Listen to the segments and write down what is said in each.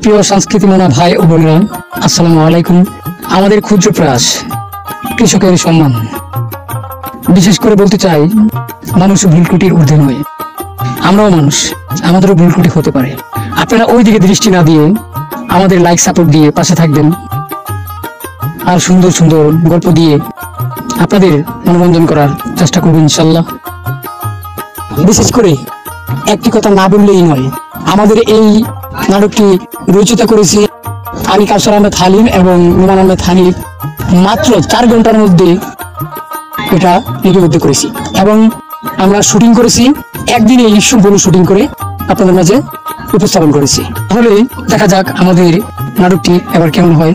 প্রিয় সংস্কৃতি মনা ভাই ও বোনেরা, আসসালামু আলাইকুম। আমাদের ক্ষুদ্র প্রয়াস, কৃষকের সম্মান। বিশেষ করে বলতে চাই, মানুষ ভুল ত্রুটির ঊর্ধ্বে নয়। আমরাও মানুষ, আমাদেরও ভুল ত্রুটি হতে পারে। আপনারা ওই দিকে দৃষ্টি না দিয়ে আমাদের লাইক সাপোর্ট দিয়ে পাশে থাকবেন, আর সুন্দর সুন্দর গল্প দিয়ে আপনাদের মনোরঞ্জন করার চেষ্টা করবেন ইনশাল্লাহ। বিশেষ করে একটি কথা না বললেই নয়, আমাদের এই নাটকটি রচিত করেছি আমি কাউসার আহমেদ হালিম এবং নোমান আহমেদ হানিফ। মাত্র 4 ঘন্টার মধ্যে এটা লিপিবদ্ধ করেছি এবং আমরা শুটিং করেছি একদিনে সম্পূর্ণ শুটিং করে আপনাদের মাঝে উপস্থাপন করেছি। তাহলে দেখা যাক আমাদের নাটকটি এবার কেমন হয়।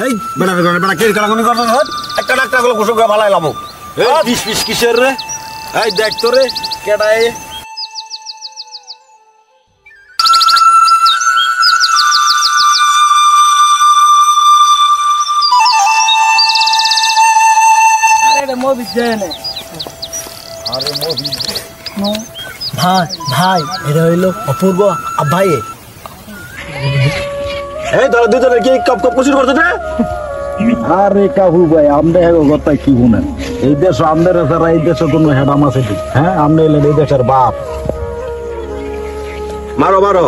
এই বেটা বেটা কে কালাগুনি করছ একটা ডাক্তার গুলো কুসুম করে ভালাইলাম এই 20 পিস কিসের রে এই দেখ তো রে কেডাই আরে মোবিস জানে আরে মোবিস নো ভাই ভাই এটা হইলো অপূর্ব ভাই। এই ধর দুজনে কি কপ কপ কুসুম করছ রে আরে কাবুল ভাই আমদে হেগো কথা কি শুনেন এই দেশ আমদের ছাড়া এই দেশে কোনো হেডাম আছে কি? হ্যাঁ আমনে এলেন এই দেশের বাপ। মারো মারো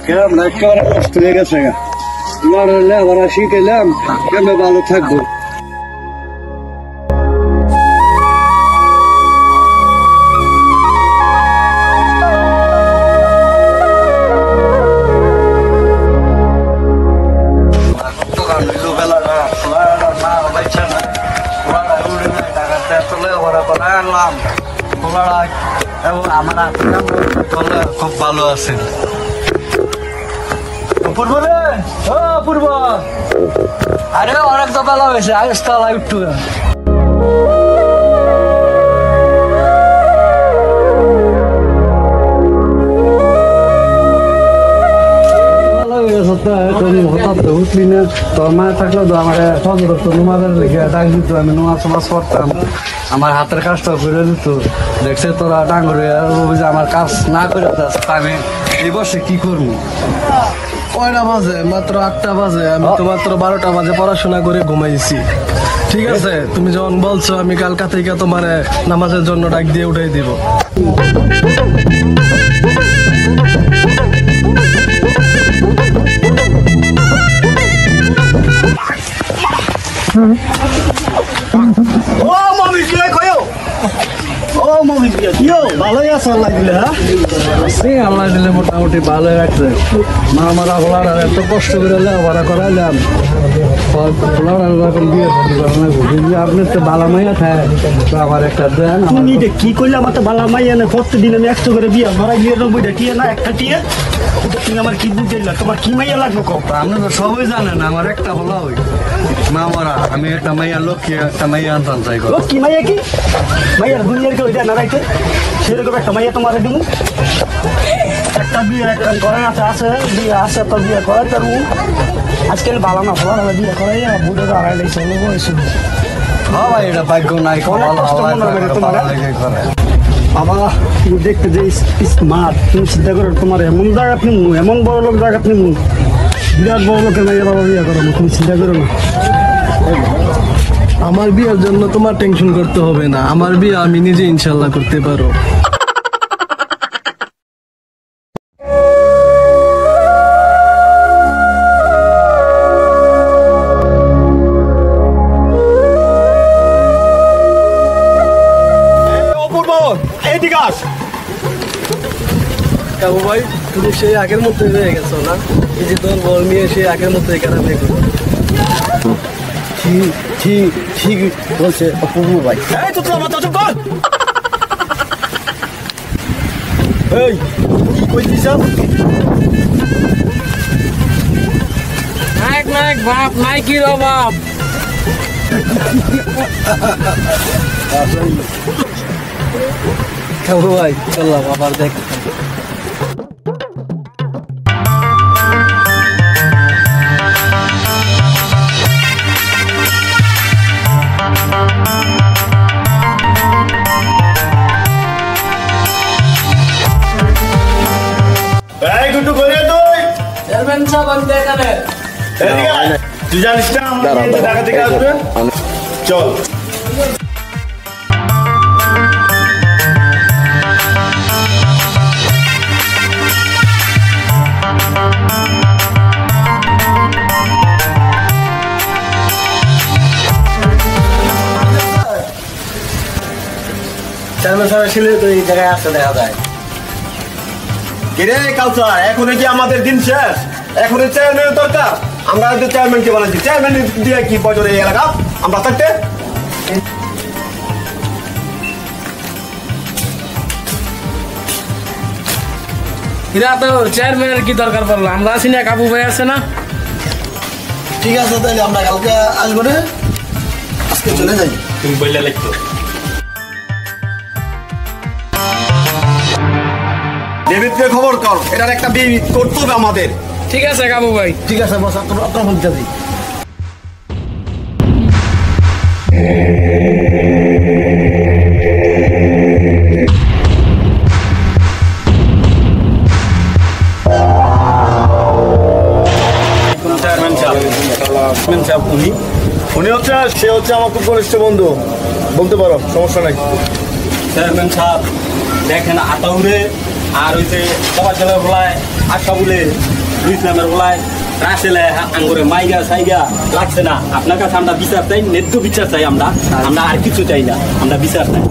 কেমন একেবারে কষ্ট হয়ে গেছে গা তোমার হলে আবার শিখেলাম কেমন ভালো থাকবো। আমার হাতের কাম খুব ভালো আছে। অপূর্ব রে, ও অপূর্ব, আরে অনেক তো বেলা হয়েছে, আগে তলা একটু হঠাৎ উঠলি না, তোর মা থাকলে তো আমার নুমাজের লেগে ডাক দিত, আমি নুমাজ সমাজ করতাম, আমার হাতের কাজটা করে দিত। দেখছে তোরা ডাঙ্গরে আমার কাজ না করে আমি এই বসে কি করবো? কয়টা বাজে? মাত্র 8টা বাজে। আমি তো মাত্র 12টা বাজে পড়াশোনা করে ঘুমাইছি। ঠিক আছে, তুমি যখন বলছো আমি কালকা থেকে তোমার নামাজের জন্য ডাক দিয়ে উঠাই দিব। ও মমি কি কইও? ও মমি কিও ভালোই আছে আল্লাহ দিলে। হ্যাঁ আল্লাহ দিলে মোটামুটি ভালো রাখছে। মা মারা বলার এত কষ্ট করে লেখাপড়া করাইলাম, আপনার তো বালা মাইয়া থাকে, তো আমার একটা দেন। তুমি কি করলে আমার তো বালা মাইয়া না, প্রত্যেকদিন আমি 100 করে বিয়া মারা গিয়ে 90টা টিয়ে না একটা টিয়ে। তুমি আমার কি বুঝতে দিলা? তোমার কি মাইয়া লাগবে কম? আপনি তো সবাই জানেন আমার একটা বলা ওই মা মারা, আমি একটা মাইয়া লক্ষ্মী একটা মাইয়া আনতাম চাই। কি মাইয়া? কি মাইয়ার দুনিয়ার কেউ দেয় না রাইতে? সেরকম একটা মাইয়া তোমার দিব। একটা বিয়ে একটা করে আছে বিয়ে আছে, তো বিয়ে করাই তার আজকাল বালা না ফলা বিয়ে করাই বুড়ে আড়াই লাগছে বয়সে। হ্যাঁ ভাই, এটা ভাগ্য নাই, বাবা তুমি দেখতে যে স্মার্ট, তুমি চিন্তা করো তোমার এমন জায়গা তুমি এমন বড় লোক জায়গা তুমি বিরাট বড় লোকের মাইয়া বাবা বিয়ে করো, তুমি চিন্তা করো না। আমার বিয়ের জন্য তোমার টেনশন করতে হবে না, আমার বিয়ে আমি নিজে ইনশাল্লাহ করতে পারো। কাবু ভাই, তুমি সেই আগের মতোই রয়ে গেছো না? এই যে তোর বল নিয়ে সেই আগের মতোই কেন দেখো? ঠিক বলছে অপূর্ব ভাই। এই কি কইছিস? নায়ক নায়ক বাপ নাইকির অভাব। কাবু ভাই চললাম আবার দেখ। তুই জানিস না ঢাকা থেকে আসবে? চল। চেয়ারম্যান সাহেব ছিল তো এই জায়গায় আসতে দেখা যায়। কিরে কাউসার, এখন কি আমাদের দিন শেষ? এখন চেয়ারম্যানের দরকার। আমরা চেয়ারম্যানকে বানাচ্ছি, চেয়ারম্যান দিয়ে কি বছর এই এলাকা আমরা থাকতে? এরা তো চেয়ারম্যানের কি দরকার পড়লো? আমরা আছি না, কাবু ভাই আছে না? ঠিক আছে তাহলে আমরা কালকে আসবো না, আজকে চলে যাই। তুমি বললে লিখতো ডেভিডকে খবর কর, এটার একটা বিয়ে করতে হবে আমাদের। ঠিক আছে কাবু ভাই। ঠিক আছে বস, আপনার বলতে দিই। উনি হচ্ছে সে হচ্ছে আমার খুব ঘনিষ্ঠ বন্ধু, বলতে পারো, সমস্যা নাই। চেয়ারম্যান সাহেব দেখেন, আতাউরে আর ওই যে সবার জেলার বলায় আশা বলে ইসলামের বলায় রাসেলে আঙ্গুরে মাইগা সাইগা লাগছে না। আপনার কাছে আমরা বিচার চাই, ন্যায্য বিচার চাই। আমরা আর কিছু চাই না, আমরা বিচার চাই।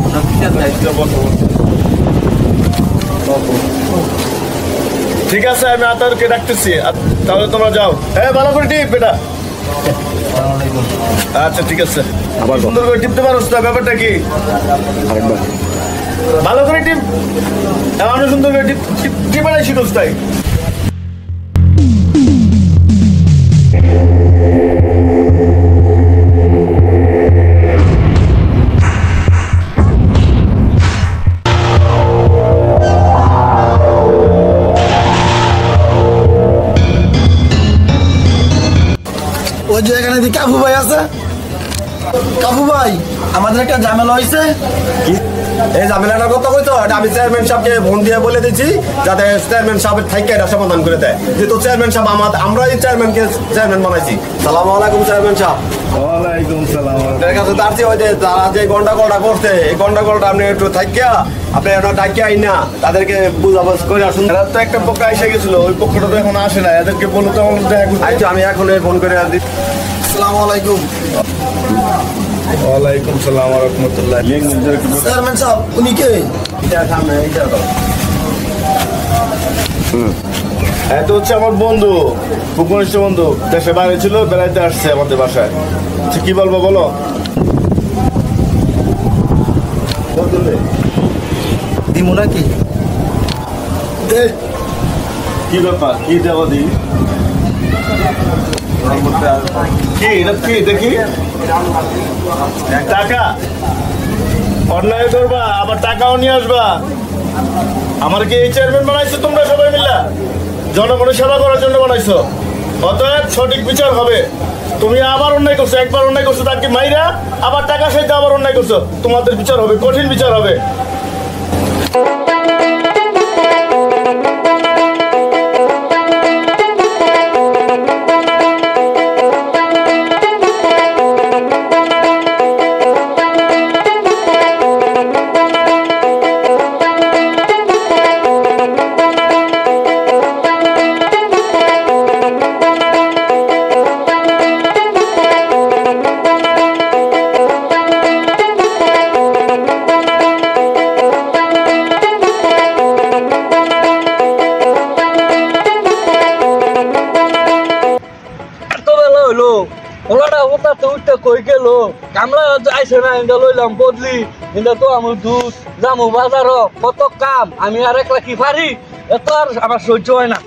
ঠিক আছে, আমি আতাউরকে ডাকতেছি, তাহলে তোমরা যাও। হ্যাঁ, ভালো করে টিপ বেটা। আচ্ছা ঠিক আছে, সুন্দর করে টিপতে পারো। ব্যাপারটা কি? ভালো করে টিপ এমন সুন্দর করে টিপ বানাই শিখোস তাই ওই যে এখানে দি কাবু ভাই আছে। কাবু ভাই, আমাদের একটা ঝামেলা হয়েছে। কি এই ঝামেলাটার কথা কইতো এটা আমি চেয়ারম্যান সাহেবকে ফোন দিয়ে বলে দিচ্ছি যাতে চেয়ারম্যান সাহেবের থাইকে এটা সমাধান করে দেয়। যেহেতু চেয়ারম্যান সাহেব আমরা এই চেয়ারম্যানকে চেয়ারম্যান বানাইছি। সালাম আলাইকুম চেয়ারম্যান সাহেব। ওয়ালাইকুম সালাম। আপনার কাছে দাঁড়ছি ওই যে তারা যে গন্ডাগোলটা করছে এই গন্ডাগোলটা আপনি একটু থাকিয়া আপনি এটা ডাকিয়া আইন না তাদেরকে বুঝাবুঝ করে আসুন। এরা তো একটা পক্ষ এসে গেছিল, ওই পক্ষটা তো এখন আসে না, এদেরকে বলো তো আমার দেখা করতে। আচ্ছা আমি এখন ফোন করে দিচ্ছি। আসসালামু আলাইকুম। ওয়ালাইকুম সালাম ওয়া রাহমাতুল্লাহ। চেয়ারম্যান সাহেব, উনি কে? এটা সামনে এইটা তো এত হচ্ছে আমার বন্ধু, খুব ঘনিষ্ঠ বন্ধু, দেশে বাইরে ছিল, বেড়াইতে আসছে আমাদের বাসায়। আচ্ছা, কি বলবো বলো? দিমু নাকি? কি ব্যাপার, কি দেওয়া দিই? কি এটা কি দেখি? টাকা অন্যায় করবা, আবার টাকাও নিয়ে আসবা। আমার কি এই চেয়ারম্যান বানাইছো তোমরা সবাই মিলে? জনগণের সেবা করার জন্য বানাইছো। অতএব সঠিক বিচার হবে। তুমি আবার অন্যায় করছো, একবার অন্যায় করছো তাকে মাইরা, আবার টাকা সাইতে আবার অন্যায় করছো। তোমাদের বিচার হবে, কঠিন বিচার হবে। ওলাটা ওটা তো উঠতে কই গেল কামলা আইছে না ইন্দা লইলাম বদলি ইন্দা তো আমার দুধ জামু বাজার কত কাম আমি আর একলা কি পারি এত আর আমার সহ্য হয় না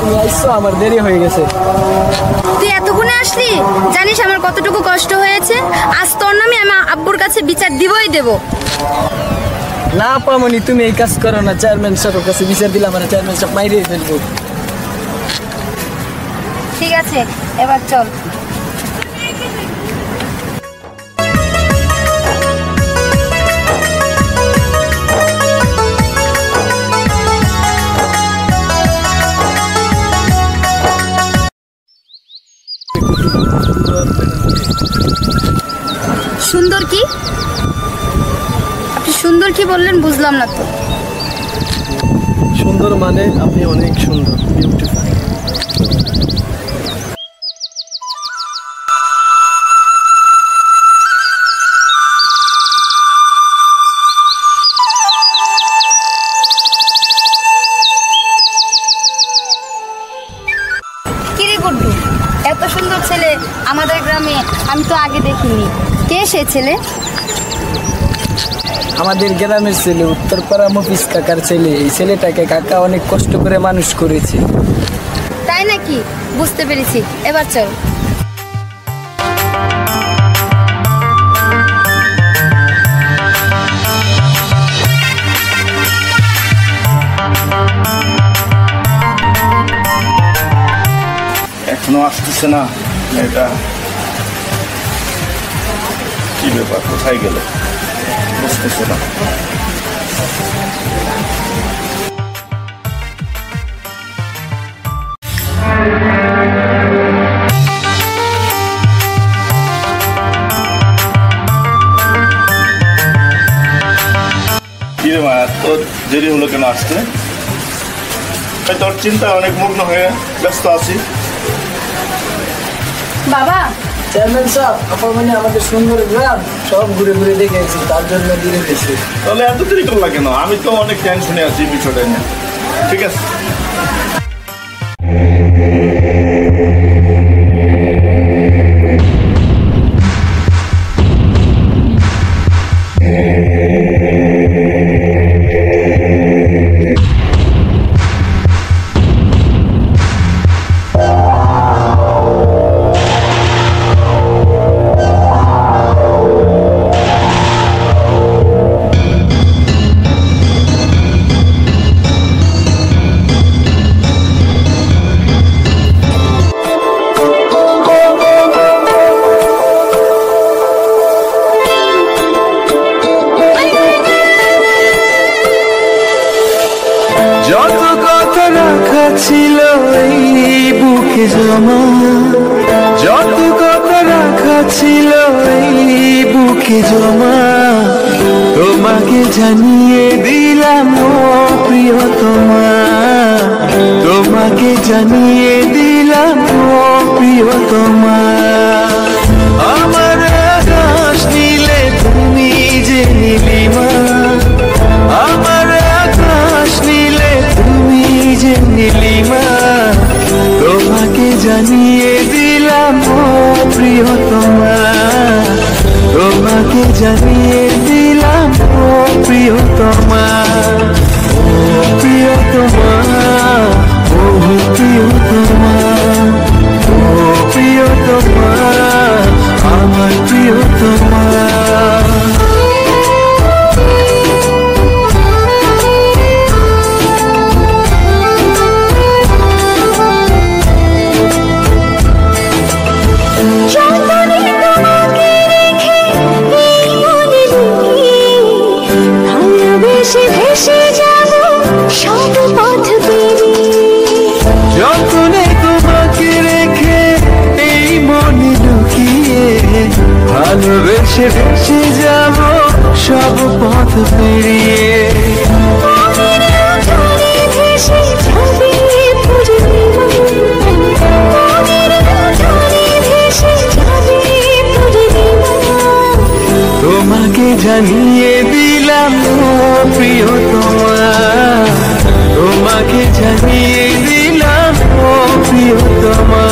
তুমি আইছো আমার দেরি হয়ে গেছে তুই এতক্ষণে আসলি জানিস আমার কতটুকু কষ্ট হয়েছে আজ তোর নামে আমি আব্বুর কাছে বিচার দিবই দেব না পামনি তুমি এই কাজ করো না চেয়ারম্যান স্যারের কাছে বিচার দিলে আমার চেয়ারম্যান সব মাইরে ফেলবো ঠিক আছে এবার চল সুন্দর কি আপনি সুন্দর কি বললেন বুঝলাম না তো সুন্দর মানে আপনি অনেক সুন্দর বিউটিফুল কিরে গুড্ডু এত সুন্দর ছেলে আমাদের গ্রামে আমি তো আগে দেখিনি কে সে ছেলে আমাদের গ্রামের ছেলে উত্তরপাড়া মফিজ কাকার ছেলে এই ছেলেটাকে কাকা অনেক কষ্ট করে মানুষ করেছে তাই নাকি বুঝতে পেরেছি এবার চল এখনো আসতেছে না এটা কি ব্যাপার কোথায় গেল বুঝতেছে না কি রে মা এত দেরি হলো কেন আসতে তোর চিন্তা অনেক মগ্ন হয়ে ব্যস্ত আছি বাবা চেয়ারম্যান সাহেব, আপনার মানে আমাদের সুন্দর গ্রাম সব ঘুরে ঘুরে দেখেছি, তার জন্য দূরে গেছি। তাহলে এত দেরি করলা কেন? আমি তো অনেক টেনশনে আছি বিষয়টা নিয়ে। ঠিক আছে, যত কথা রাখা ছিল এই বুকে জমা, যত কথা রাখা ছিল এই বুকে জমা, তোমাকে জানিয়ে দিলাম ও প্রিয়তমা, তোমাকে জানিয়ে দিলাম ও প্রিয়তমা। আমার আকাশ নীলে তুমি যে নীলিমা, আমার আকাশ নীলে তুমি যে নীলিমা, তোমাকে জানিয়ে দিলাম ও প্রিয়তমা, তোমাকে জানিয়ে দিলাম ও প্রিয়তমা, ও প্রিয়তমা, ও প্রিয়তমা, ও প্রিয়তমা, আমার প্রিয়তমা। যতনে তোমাকে রেখে এই মনে লুকিয়ে, ভালোবেসে ভেসে যাব সব পথ পেরিয়ে। তোমাকে জানিয়ে দিলাম ও প্রিয়তমা, তোমাকে জানিয়ে দিলাম ও প্রিয়তমা।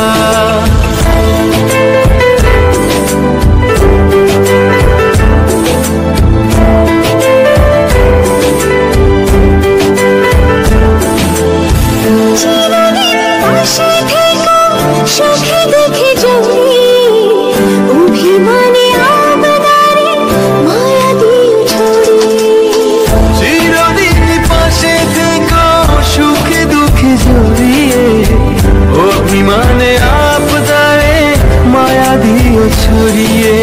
চিরদিন পাশে থেকো সুখে দুঃখে জড়িয়ে, অভিমানে আপদারে মায়া দিও ছড়িয়ে।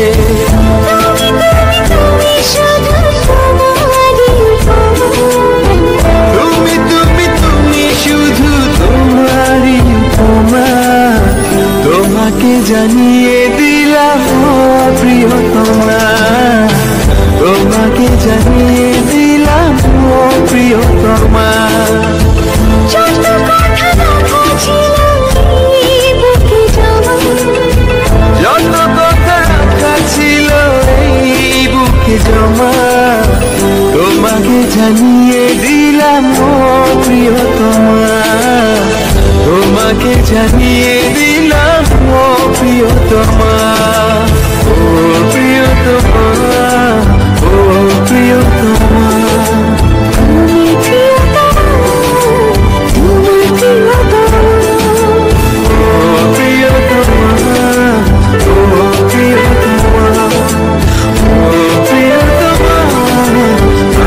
তুমি তুমি তুমি শুধু তোমারই উপমা, তোমাকে জানিয়ে দিলাম ও প্রিয়তমা, তোমাকে জানিয়ে দিলাম ও প্রিয়তমা। যত কথা রাখা ছিল এই বুকে জমা, যত কথা রাখা ছিল এই বুকে জমা, তোমাকে জানিয়ে দিলাম ও প্রিয়তমা, তোমাকে জানিয়ে দিলাম ও প্রিয়তমা, ও প্রিয়তমা, ও প্রিয়তমা। তুমি প্রিয়তমা, তুমি প্রিয়তমা, ও প্রিয়তমা, ও প্রিয়তমা, ও প্রিয়তমা,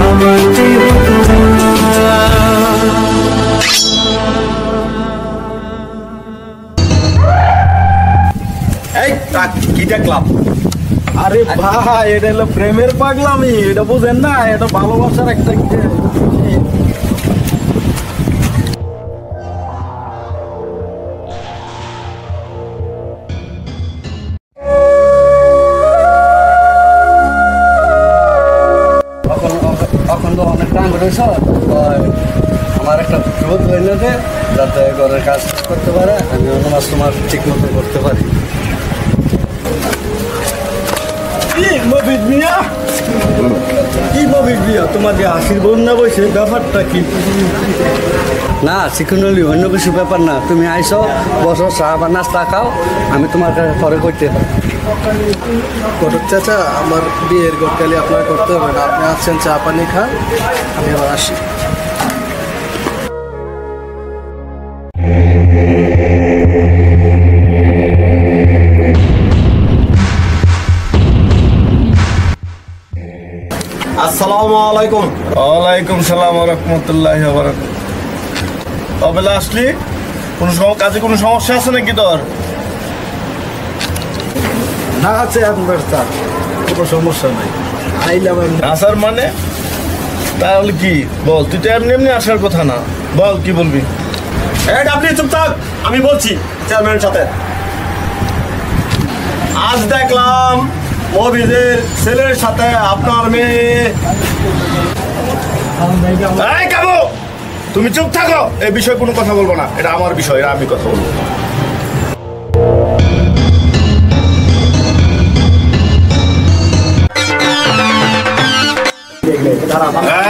আমার প্রিয়তমা। এই কি দেখলাম? আরে ভাই, এটা হলো প্রেমের পাগলামি, এটা বুঝেন না? এটা ভালোবাসার একটা এখন তো অনেক টাইম রয়েছে, আমার একটা রোদ হয়ে না দে, যাতে ঘরের কাজ করতে পারে, আমি নামাজ তোমার ঠিক মতো করতে পারি। মিয়া কি মবির বিয়া তোমাকে হাসির বন্যা বসে ব্যাপারটা কি? না চিকনলি অন্য কিছু ব্যাপার না, তুমি আইসো বসো চা বা নাস্তা খাও, আমি তোমার কাছে পরে করতে পারি। ঘটক চাচা, আমার বিয়ের গতকালে আপনার করতে হবে না, আপনি আসছেন চা পানি খান, আমি আবার আসি। আসসালামু আলাইকুম। ওয়ালাইকুম সালাম রহমতুল্লাহ। অবেলা আসলি কোনো কাজে কোনো সমস্যা আছে নাকি তোর? না আছে আপনার স্যার, কোনো সমস্যা নাই, আইলাম। আসার মানে তাহলে কি বল, তুই তো এমনি এমনি আসার কথা না, বল কি বলবি? আপনি চুপ থাক, আমি বলছি চেয়ারম্যানের সাথে। আজ দেখলাম মবিজের ছেলের সাথে আপনার মেয়ে। এই কাবু, তুমি চুপ থাকো, এই বিষয়ে কোনো কথা বলবো না, এটা আমার বিষয়, এটা আমি কথা বলবো।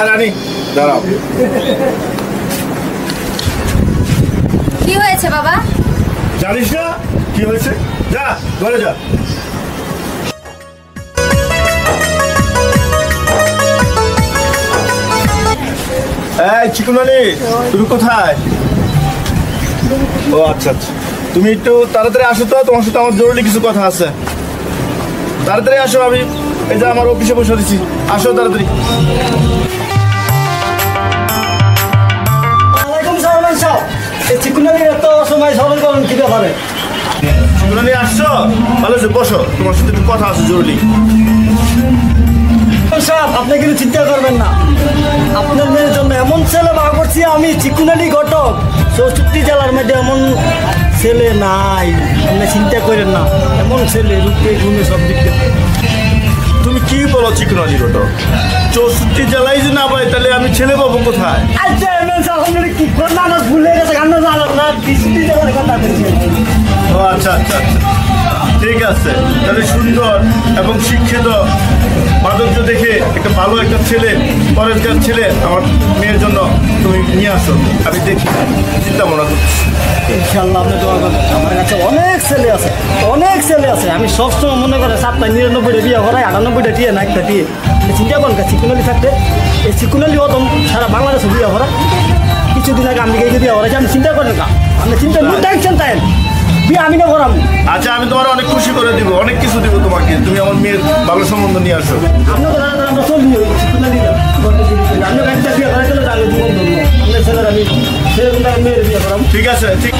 রানী দাঁড়াও। কি হয়েছে বাবা? জানিস না কি হয়েছে? যা ঘরে যা। এই চিকুনানি, তুমি কোথায়? ও আচ্ছা আচ্ছা, তুমি একটু তাড়াতাড়ি আসো তো, তোমার সাথে আমার জরুরি কিছু কথা আছে। তাড়াতাড়ি আসো, আমি এই যে আমার অফিসে বসে দিচ্ছি, আসো তাড়াতাড়ি। ওয়ালাইকুম সালাম সাহেব, এই চিকুনালির এত সময় সরল করেন কি ব্যাপারে? চিকুনানি আসছো, ভালো আছে, বসো, তোমার সাথে একটু কথা আছে জরুরি। সাহেব আপনি কিন্তু চিন্তা করবেন না, আপনার মেয়ের জন্য এমন ছেলে বার করছি আমি, চিকুনালি ঘটক 64 জেলার মধ্যে এমন ছেলে নাই, আপনি চিন্তা করেন না, এমন ছেলে রূপে গুণে সব দিক থেকে। তুমি কি বলো চিকুনানি ঘটক? 64 জেলায় যে না পাই, তাহলে আমি ছেলে পাবো কোথায়? আচ্ছা আপনার কি করলাম, আমার ভুলে গেছে, আমরা জানাম না 20 জেলার কথা বলছি। ও আচ্ছা আচ্ছা আচ্ছা, ঠিক আছে, তাহলে সুন্দর এবং শিক্ষিত মাধুর্য দেখে একটা ভালো একটা ছেলে, পরেশগার ছেলে আমার মেয়ের জন্য তুমি নিয়ে আসো, আমি দেখি, চিন্তা ভাবনা করছি। ইনশাল্লাহ আপনি দোয়া করবেন, আমার কাছে অনেক ছেলে আছে, অনেক ছেলে আছে, আমি সবসময় মনে করে 99টা বিয়ে করাই, 98টা দিয়ে না একটা দিয়ে। চিন্তা করেন চিকুনালি থাকতে, এই চিকুনালি হতো সারা বাংলাদেশে বিয়ে করা, কিছুদিন আগে আমি গিয়ে বিয়ে করাইছি, আমি চিন্তা করেন না, আপনি চিন্তা দেখছেন তাই বিয়ে আমি না করাম। আচ্ছা, আমি তোমার অনেক খুশি করে দিব, অনেক কিছু দিব তোমাকে, তুমি আমার মেয়ের ভালো সম্বন্ধ নিয়ে আসো। আমরা চলি চিকুনালি, আমি একটা বিয়ে করাই চলে যাবে জীবন ধন্য, আপনার ছেলের আমি সেরকম মেয়ের বিয়ে করাম। ঠিক আছে, ঠিক।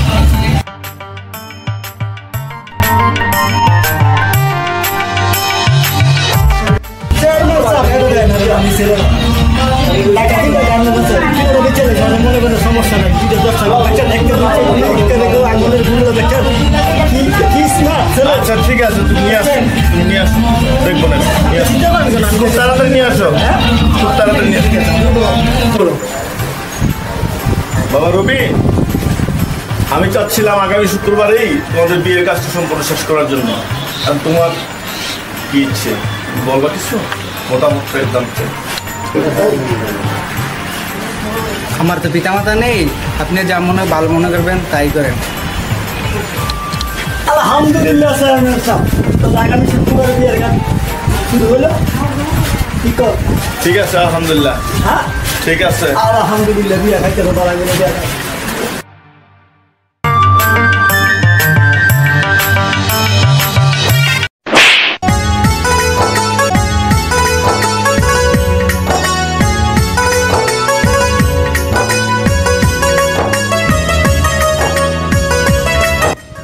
আমি ছেলে মনে করে সমস্যা নাই, আচ্ছা ঠিক আছে, তুমি নিয়ে আসো, তুমি নিয়ে আসো, দেখবো না, নিয়ে আসো, খুব তাড়াতাড়ি নিয়ে আসো, খুব তাড়াতাড়ি নিয়ে আসো। বাবা রবি, আমি চাচ্ছিলাম আগামী শুক্রবারেই তোমাদের বিয়ের কাজটা সম্পূর্ণ শেষ করার জন্য। আর তোমার কি ইচ্ছে বলবা কিছু? মোটামুটি একদম আমার তো পিতামাতা নেই, আপনি যা মনে হয় ভালো মনে করবেন তাই করেন। আলহামদুলিল্লাহ চেয়ারম্যান সাহেব, তো আগামী শুক্রবারে বিয়ের গান শুরু হলো, ঠিক আছে, আলহামদুলিল্লাহ, হ্যাঁ ঠিক আছে, আলহামদুলিল্লাহ বিয়ে খাইতে হবে, বলা গেলে বিয়ে খাই।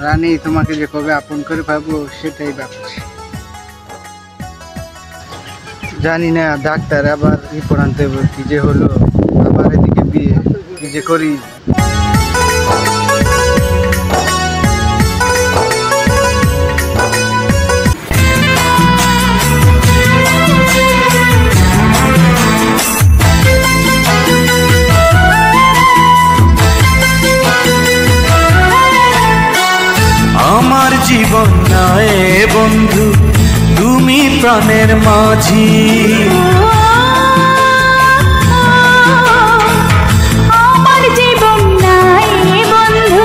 রানী তোমাকে যে কবে আপন করে পাবো সেটাই ভাবছি। জানি না ডাক্তার আবার রিপোর্ট আনতে হবে, কি যে হলো, আবার এদিকে বিয়ে, কি যে করি। আমার জীবন নয় বন্ধু, তুমি প্রাণের মাঝি। আমার জীবন নাই বন্ধু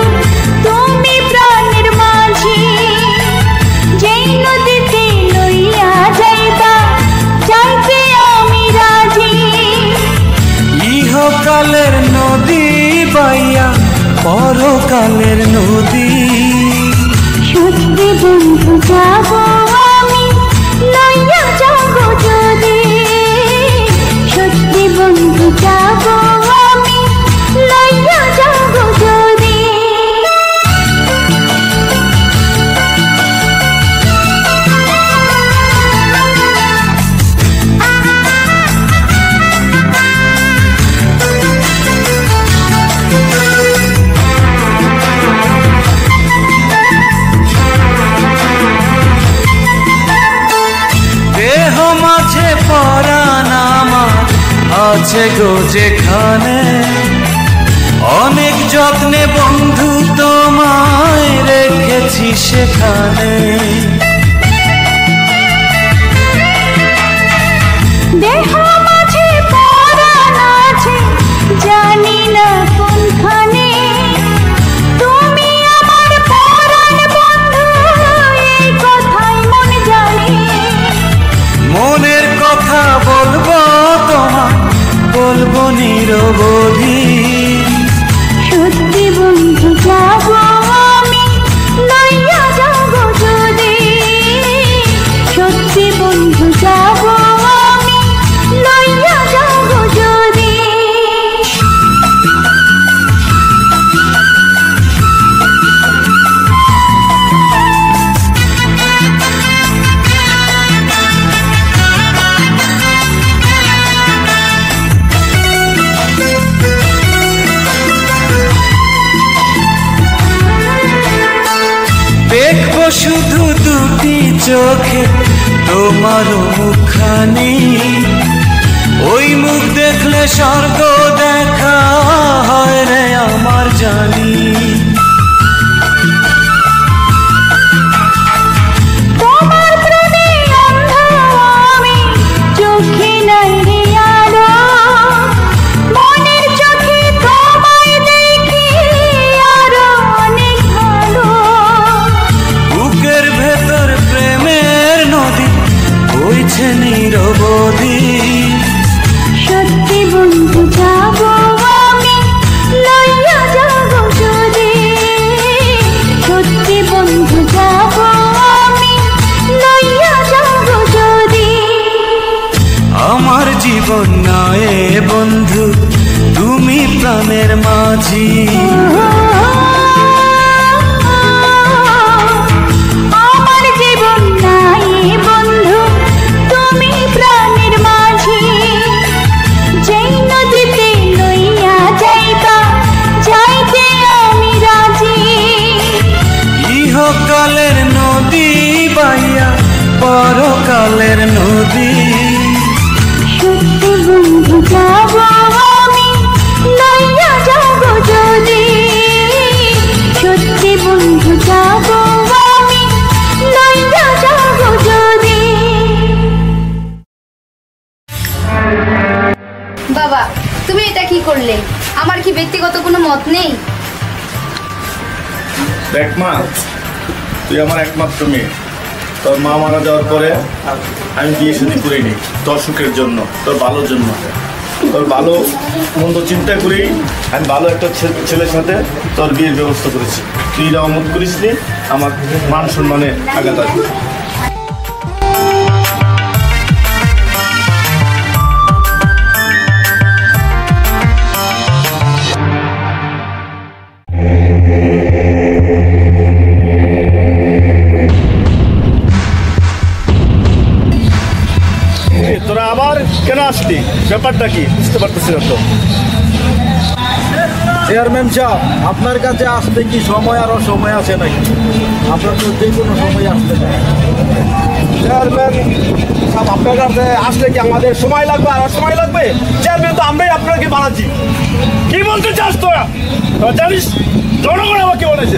তুমি প্রাণের মাঝি, যেই নদীতে লইয়া যাইবা যাইতে আমি রাজি। ইহকালের নদী বাইয়া পরকালের নদী। সত্যি বন্ধু যাব আমি লইয়া যাব যদি, সত্যি বন্ধু যাব আমি লইয়া যাব যদি। দেহ মাঝে পরাণ আমার আছে গো যেখানে, অনেক যত্নে বন্ধু তোমায় রেখেছি সেখানে। দেহ মাঝে পরাণ আছে জানি না কোনখানে, তুমি আমার পরাণ বন্ধু এই কথাই মন জানে। মনের কথা বলবো তোমায় বলবো নিরবধি। সত্যি বন্ধু যাব আমি লইয়া যাব যদি, সত্যি বন্ধু যাব আমি লইয়া যাব যদি। দেখবো শুধু দুটি চোখে তোমার মুখখানি, ওই মুখ দেখলে স্বর্গ দেখা হয় রে আমার জানি। তোমার প্রেমে অন্ধ আমি, চোখে নাই রে আলো, মনের চোখে তোমায় দেখি আরো অনেক ভালো। বুকের ভেতর প্রেমের নদী বইছে নিরবধি। সত্যি বন্ধু যাব আমি লইয়া যাব যদি, সত্যি বন্ধু যাব আমি লইয়া যাব যদি। আমার জীবন নয় বন্ধু তুমি প্রাণের মাঝি। আমার জীবন নাই বন্ধু তুমি প্রাণের মাঝি, যেই নদীতে লইয়া যাইবা যাইতে আমি রাজি। ইহকালের নদী বাইয়া পরকালের নদী। সত্যি বন্ধু যাব আমি লইয়া যাব যদি, সত্যি বন্ধু যাব আমি লইয়া যাব যদি। বাবা তুমি এটা কি করলে? আমার কি ব্যক্তিগত কোনো মত নেই? দেখ মা, তুই আমার একমাত্র মেয়ে। তোর মা মারা যাওয়ার পরে আমি বিয়ে শাদী করিনি তোর সুখের জন্য, তোর ভালোর জন্য। তোর ভালো মন্দ চিন্তা করেই আমি ভালো একটা ছেলের সাথে তোর বিয়ের ব্যবস্থা করেছি। তুই রহমত করিস নি, আমার মান সম্মানে আঘাত আসবে। তোরা আবার কেন আসলি? ব্যাপারটা কি বুঝতে পারতেছি না তো। চেয়ারম্যান সাহেব, আপনার কাছে আসতে কি সময় আর অসময় আছে নাকি? আপনার তো যে কোনো সময় আসতে পারেন। চেয়ারম্যান সাহেব, আপনার কাছে আসলে কি আমাদের সময় লাগবে আর সময় লাগবে? চেয়ারম্যান তো আমরাই আপনাকে বানাচ্ছি। কি বলতে চাস তোরা? তোরা জানিস জনগণ আমাকে বলেছে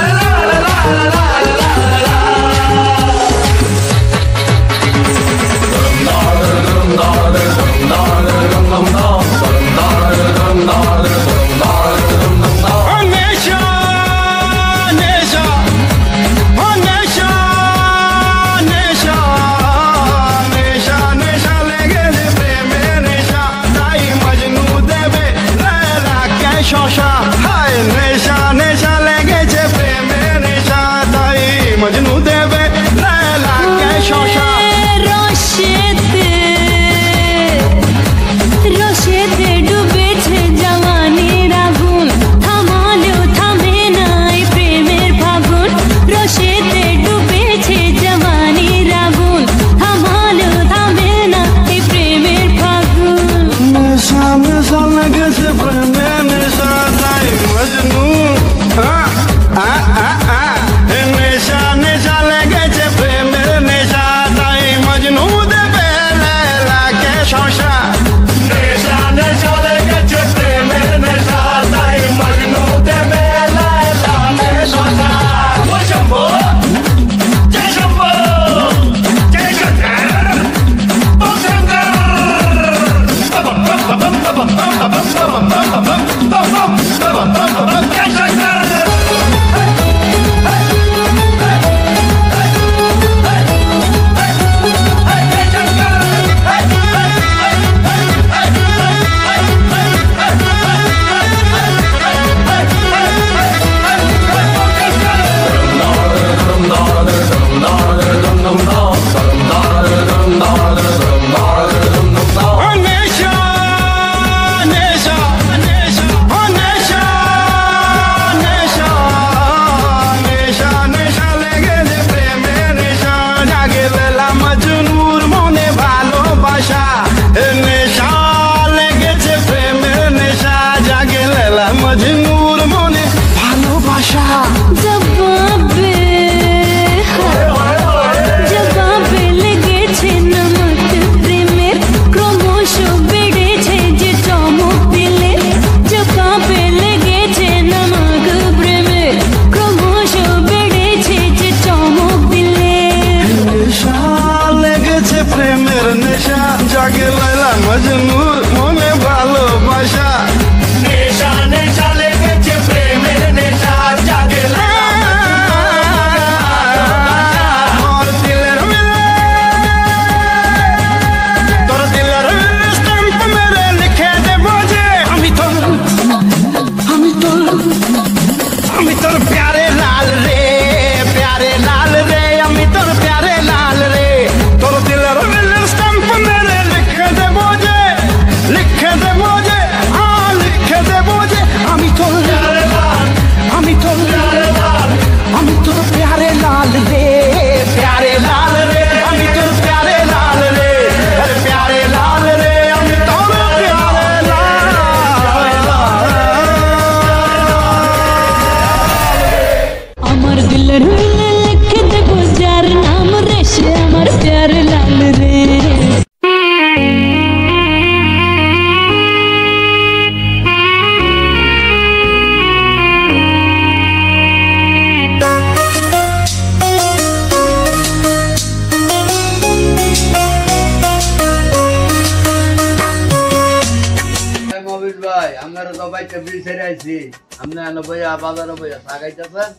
থেকে বিল ছেড়ে আইছি আপনি আনো বইয়া বাজারে বইয়া সাগাইতেছেন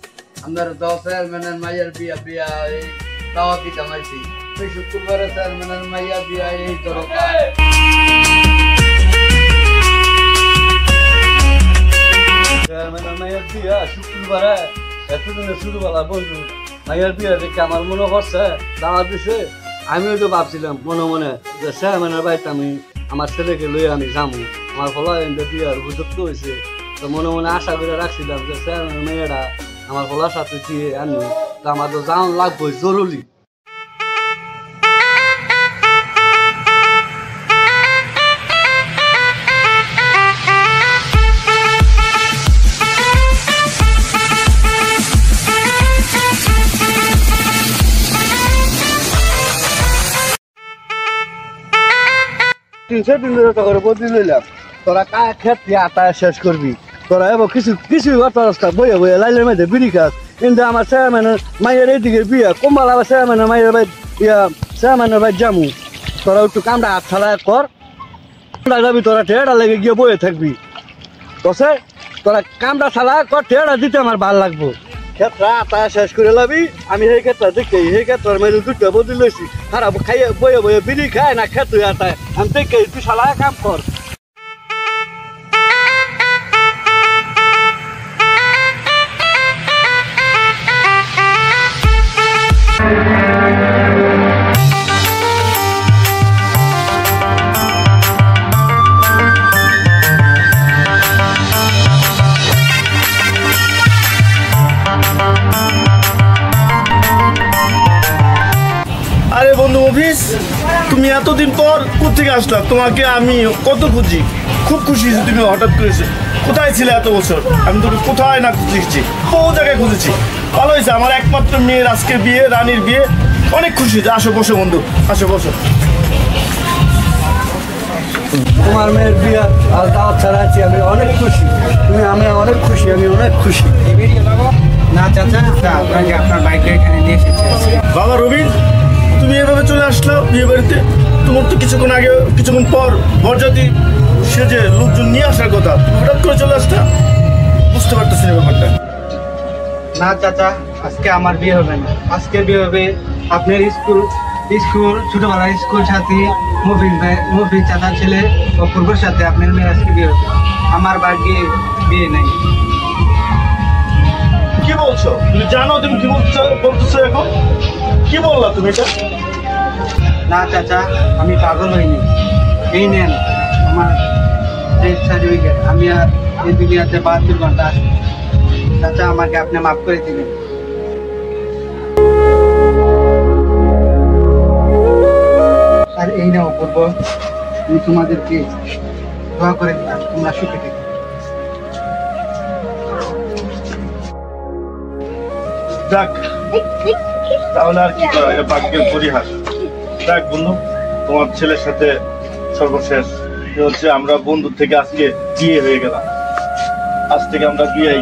আপনার 10 চেয়ারম্যানের মাইয়ের বিয়া বিয়া এই দাওয়াতি কামাইছি এই শুক্রবারে চেয়ারম্যানের মাইয়া বিয়া এই দরকার চেয়ারম্যানের মাইয়ের বিয়া শুক্রবারে এতদিনে শুরুবেলা বন্ধু মাইয়ের বিয়া দেখে আমার মনে করছে দাওয়াত দিছে আমিও তো ভাবছিলাম মনে মনে যে চেয়ারম্যানের বাড়িতে আমি আমার ছেলেকে লইয়া আমি যাবো আমার ফলা বিয়ার উপযুক্ত হয়েছে তো মনে মনে আশা করে রাখছিলাম যে চেয়ারম্যানের মেয়েরা আমার ফলার সাথে দিয়ে আনবো তো আমার তো যাওয়া লাগবে জরুরি তোরা কা খেত আটা শেষ করবি তোরা এবার কিছু রাস্তা বইয়া বইয়া লাইলের মধ্যে বিড়ি খাস কিন্তু আমার চেয়ারম্যানের মায়ের এইদিকে বিয়া কম্বাল আবার চেয়ারম্যানের মায়ের বাই চেয়ারম্যানের বাই জামু তোরা একটু কামটা হাত ছাড়া কর যাবি তোরা ঠেড়া লেগে গিয়ে বয়ে থাকবি বসে তোরা কামটা ছাড়া কর ঠেড়া দিতে আমার ভাল লাগবো ক্ষেত্রা আটা শেষ করে লাবি আমি সেই ক্ষেত্রে দেখি সেই ক্ষেত্রে মেরে দুটো বদলি লইছি খারাপ খাইয়ে বয়ে বয়ে বিড়ি খায় না ক্ষেত্রে আটায় আমি দেখি তুই শালা কাম কর আরে বন্ধু অফিস তুমি এতদিন পর কোথেকে আসলা তোমাকে আমি কত খুঁজি খুব খুশি হয়েছি তুমি হঠাৎ করেছে কোথায় ছিলে এত বছর আমি তোকে কোথায় না খুঁজেছি বহু জায়গায় খুঁজেছি ভালো হয়েছে আমার একমাত্র মেয়ের আজকে বিয়ে রানীর বিয়ে অনেক খুশি হয়েছে আসো বসো বন্ধু আসো বসো তোমার মেয়ের বিয়ে আর দাওয়াত ছাড়া আছি আমি অনেক খুশি আমি অনেক খুশি আমি অনেক খুশি না চাচা আপনাকে আপনার বাইকটা এখানে নিয়ে এসেছি বাবা রবিন তুমি এভাবে চলে আসলো বিয়ে বাড়িতে তোমার তো কিছুক্ষণ পর বরযাত্রী সেজে লোকজন নিয়ে আসার কথা তুমি হঠাৎ করে চলে আসলা বুঝতে পারতেছি না ব্যাপারটা না চাচা আজকে আমার বিয়ে হবে না আজকে বিয়ে হবে আপনার স্কুল ছোটবেলার স্কুল সাথী মুফিন চাচা ছেলে অপূর্বর সাথে আপনার মেয়ে আজকে বিয়ে হবে আমার ভাগ্যে বিয়ে নেই কি বলছো তুমি জানো তুমি কি বলতেছো এখন কি বললা তুমি এটা না চাচা আমি পাগল হইনি এই নেন আমার ডেথ সার্টিফিকেট আমি আর এই দুনিয়াতে 72 ঘন্টা আসি চাচা আমাকে আপনি মাফ করে দিলেন আর এই নাও অপূর্ব আমি তোমাদেরকে দোয়া করে দিলাম তোমরা সুখে থেকো যাক তাহলে আর কি করা এটা ভাগ্যের পরিহাস যাক বন্ধু তোমার ছেলের সাথে সর্বশেষ হচ্ছে আমরা বন্ধু থেকে আজকে বিয়ে হয়ে গেলাম আজ থেকে আমরা বিয়ে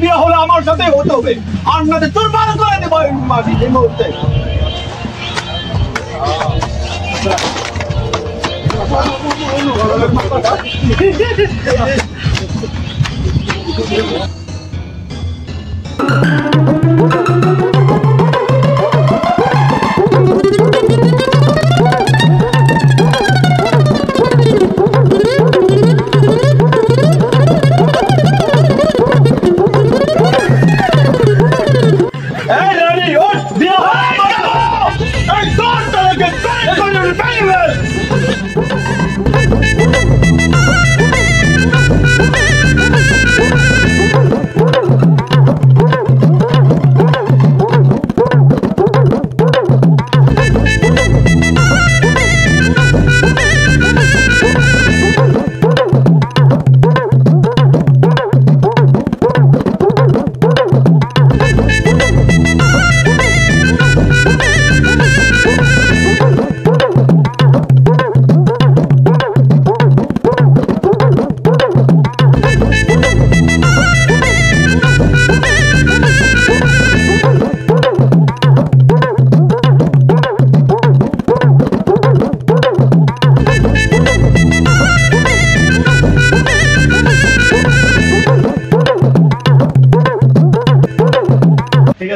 বিয়ে হলে আমার সাথে হতে হবে আর না তোর বার করে দেবো এই মুহূর্তে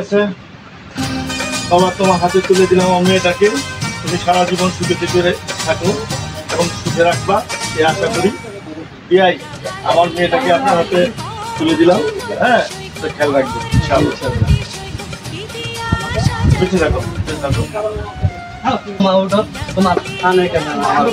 আছে বাবা, তোমার হাতে তুলে দিলাম আমার মেয়েটাকে। তুমি সারা জীবন সুখে করে থাকো এবং সুখে রাখবা এই আশা করি। বিয়াই, আমার মেয়েটাকে আপনার হাতে তুলে দিলাম। হ্যাঁ, খেয়াল রাখবেন ইনশাআল্লাহ। বেঁচে থাকো, বেঁচে থাকো। তোমার কানে কেন আমার